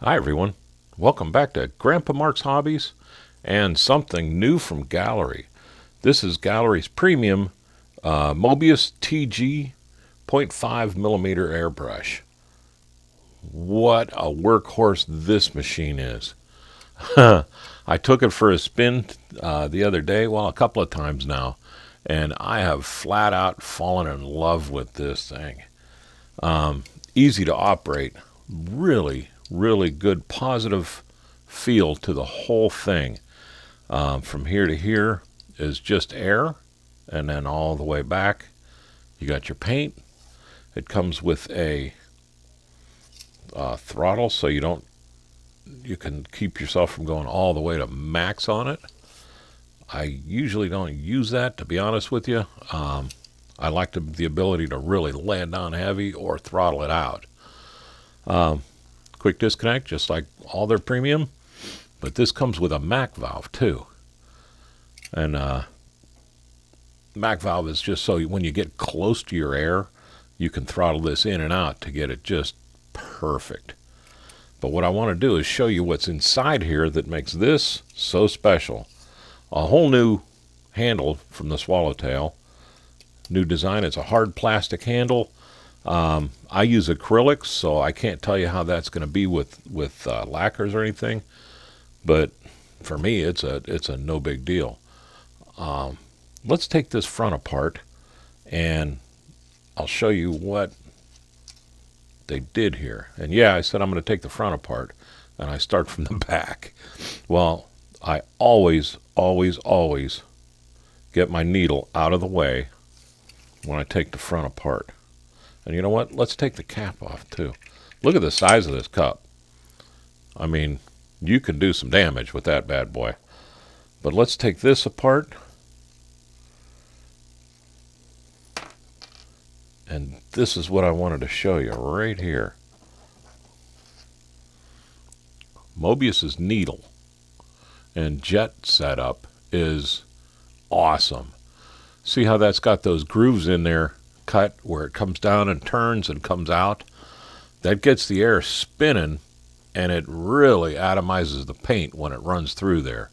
Hi everyone, welcome back to Grandpa Mark's Hobbies and something new from Gaahleri. This is Gaahlerie's premium Mobius TG 0.5 millimeter airbrush. What a workhorse this machine is. I took it for a spin the other day, well, a couple of times now, and I have flat out fallen in love with this thing. Easy to operate, really good positive feel to the whole thing. From here to here is just air, and then all the way back you got your paint. It comes with a throttle, so you can keep yourself from going all the way to max on it. I usually don't use that, to be honest with you. I like the ability to really lay it down heavy or throttle it out. Quick disconnect, just like all their premium, but this comes with a Mac valve too. And Mac valve is just so when you get close to your air, you can throttle this in and out to get it just perfect. But what I want to do is show you what's inside here that makes this so special. A whole new handle from the Swallowtail. New design. It's a hard plastic handle. I use acrylics, so I can't tell you how that's going to be with lacquers or anything. But for me, it's a no big deal. Let's take this front apart, and I'll show you what they did here. And yeah, I said I'm going to take the front apart, and I start from the back. Well, I always get my needle out of the way when I take the front apart. And you know what? Let's take the cap off too. Look at the size of this cup. I mean, you can do some damage with that bad boy. But let's take this apart. And this is what I wanted to show you right here. Mobius's needle and jet setup is awesome. See how that's got those grooves in there cut where it comes down and turns and comes out? That gets the air spinning, and it really atomizes the paint when it runs through there.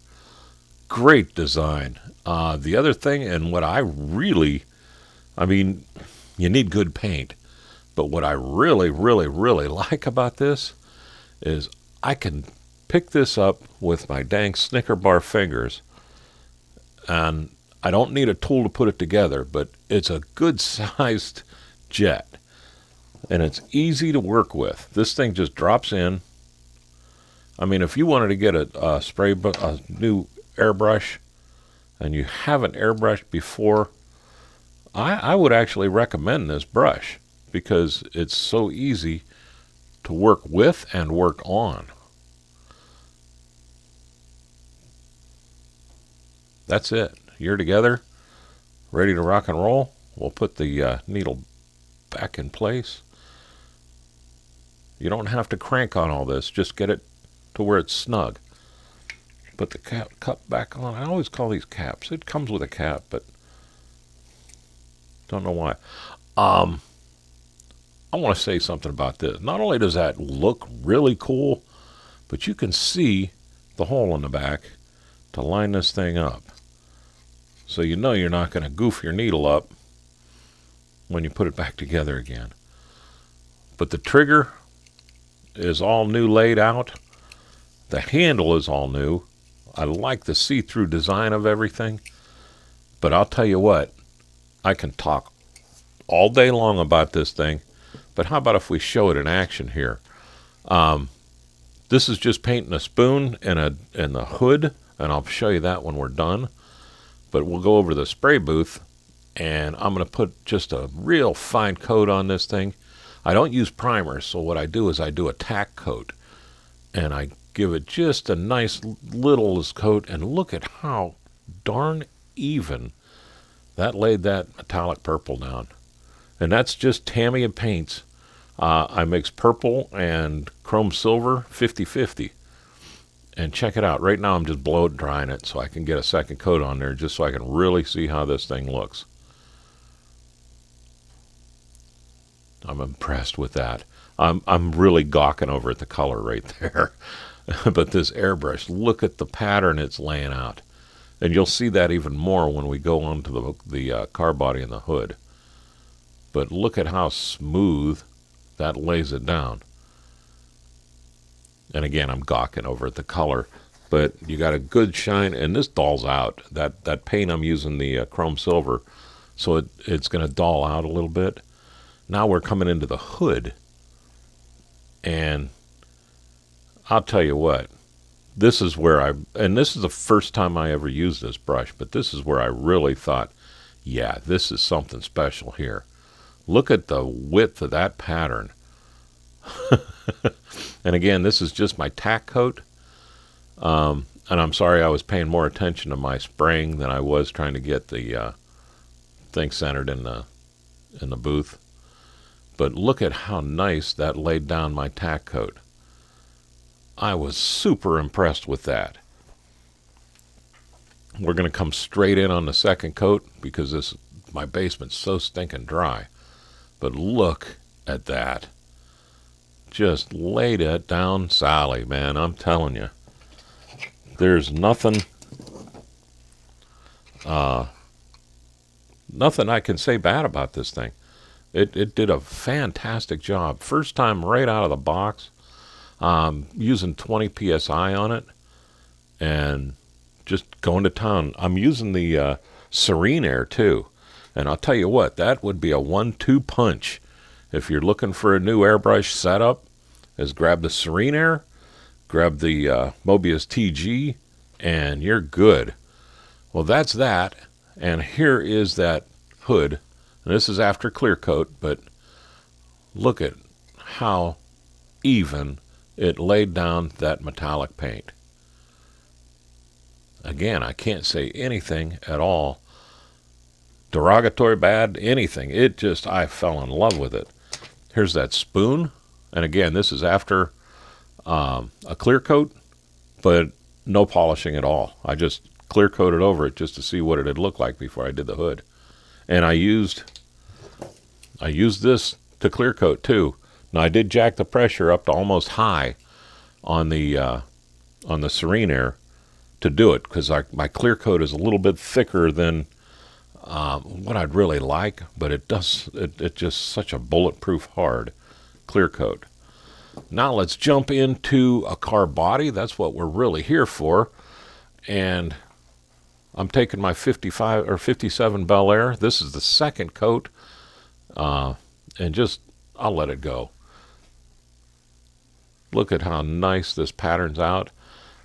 Great design. The other thing, and what I mean, you need good paint, but what I really like about this is I can pick this up with my dang Snicker bar fingers, and I don't need a tool to put it together, but it's a good-sized jet, and it's easy to work with. This thing just drops in. I mean, if you wanted to get a new airbrush, and you haven't airbrushed before, I would actually recommend this brush because it's so easy to work with and work on. That's it. You're together, ready to rock and roll. We'll put the needle back in place. You don't have to crank on all this. Just get it to where it's snug. Put the cup back on. I always call these caps. It comes with a cap, but don't know why. I want to say something about this. Not only does that look really cool, but you can see the hole in the back to line this thing up. So you know you're not going to goof your needle up when you put it back together again. But the trigger is all new laid out. The handle is all new. I like the see-through design of everything. But I'll tell you what, I can talk all day long about this thing. But how about if we show it in action here? This is just painting a spoon and the hood, and I'll show you that when we're done. But we'll go over to the spray booth, and I'm going to put just a real fine coat on this thing. I don't use primers, so what I do is I do a tack coat, and I give it just a nice little coat, and look at how darn even that laid that metallic purple down. And that's just Tamiya paints. I mix purple and chrome silver 50-50. And check it out. Right now I'm just blow drying it so I can get a second coat on there just so I can really see how this thing looks. I'm impressed with that. I'm really gawking over at the color right there. But this airbrush, look at the pattern it's laying out. And you'll see that even more when we go on to the car body and the hood. But look at how smooth that lays it down. And again, I'm gawking over at the color. But you got a good shine, and this dulls out. That paint, I'm using the chrome silver, so it's going to dull out a little bit. Now we're coming into the hood. And I'll tell you what, this is where and this is the first time I ever used this brush, but this is where I really thought, yeah, this is something special here. Look at the width of that pattern. And again, this is just my tack coat. And I'm sorry I was paying more attention to my spraying than I was trying to get the thing centered in the booth. But look at how nice that laid down my tack coat. I was super impressed with that. We're going to come straight in on the second coat because my basement's so stinking dry. But look at that. Just laid it down, Sally, man. I'm telling you. There's nothing I can say bad about this thing. It did a fantastic job. First time right out of the box. Using 20 psi on it and just going to town. I'm using the Serene Air too. And I'll tell you what, that would be a 1-2 punch. If you're looking for a new airbrush setup, is grab the Serene Air, grab the Mobius TG, and you're good. Well, that's that. And here is that hood. And this is after clear coat, but look at how even it laid down that metallic paint. Again, I can't say anything at all derogatory, bad, anything. I fell in love with it. Here's that spoon. And again, this is after a clear coat, but no polishing at all. I just clear coated over it just to see what it had looked like before I did the hood. And I used this to clear coat too. Now I did jack the pressure up to almost high on the Serene Air to do it because my clear coat is a little bit thicker than what I'd really like, but it's just such a bulletproof hard clear coat. Now let's jump into a car body. That's what we're really here for. And I'm taking my 55 or 57 Bel Air. This is the second coat, and I'll let it go. Look at how nice this pattern's out.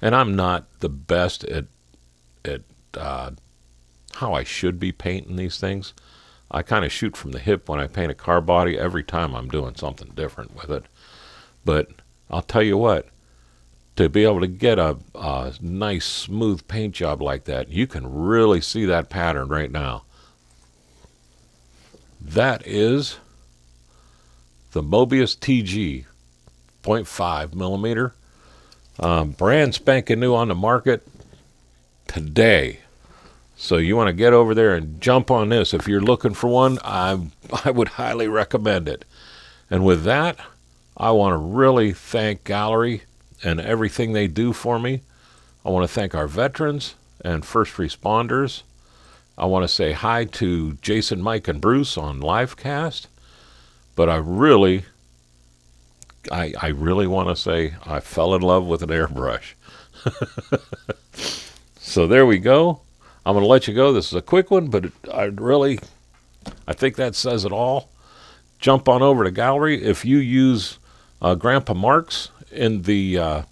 And I'm not the best at how I should be painting these things. I kind of shoot from the hip when I paint a car body. Every time I'm doing something different with it. But I'll tell you what, to be able to get a nice smooth paint job like that, you can really see that pattern right now. That is the Mobius TG 0.5 millimeter. Brand spanking new on the market today. So you want to get over there and jump on this. If you're looking for one, I would highly recommend it. And with that, I want to really thank Gaahleri and everything they do for me. I want to thank our veterans and first responders. I want to say hi to Jason, Mike, and Bruce on Livecast. But I really want to say I fell in love with an airbrush. So there we go. I'm going to let you go. This is a quick one, but I think that says it all. Jump on over to Gaahleri. If you use Grandpa Mark's in the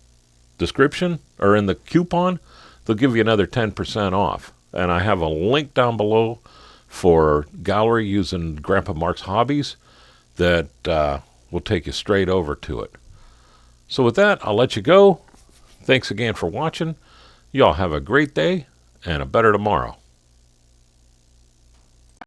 description or in the coupon, they'll give you another 10% off. And I have a link down below for Gaahleri using Grandpa Mark's Hobbies that will take you straight over to it. So with that, I'll let you go. Thanks again for watching. Y'all have a great day and a better tomorrow.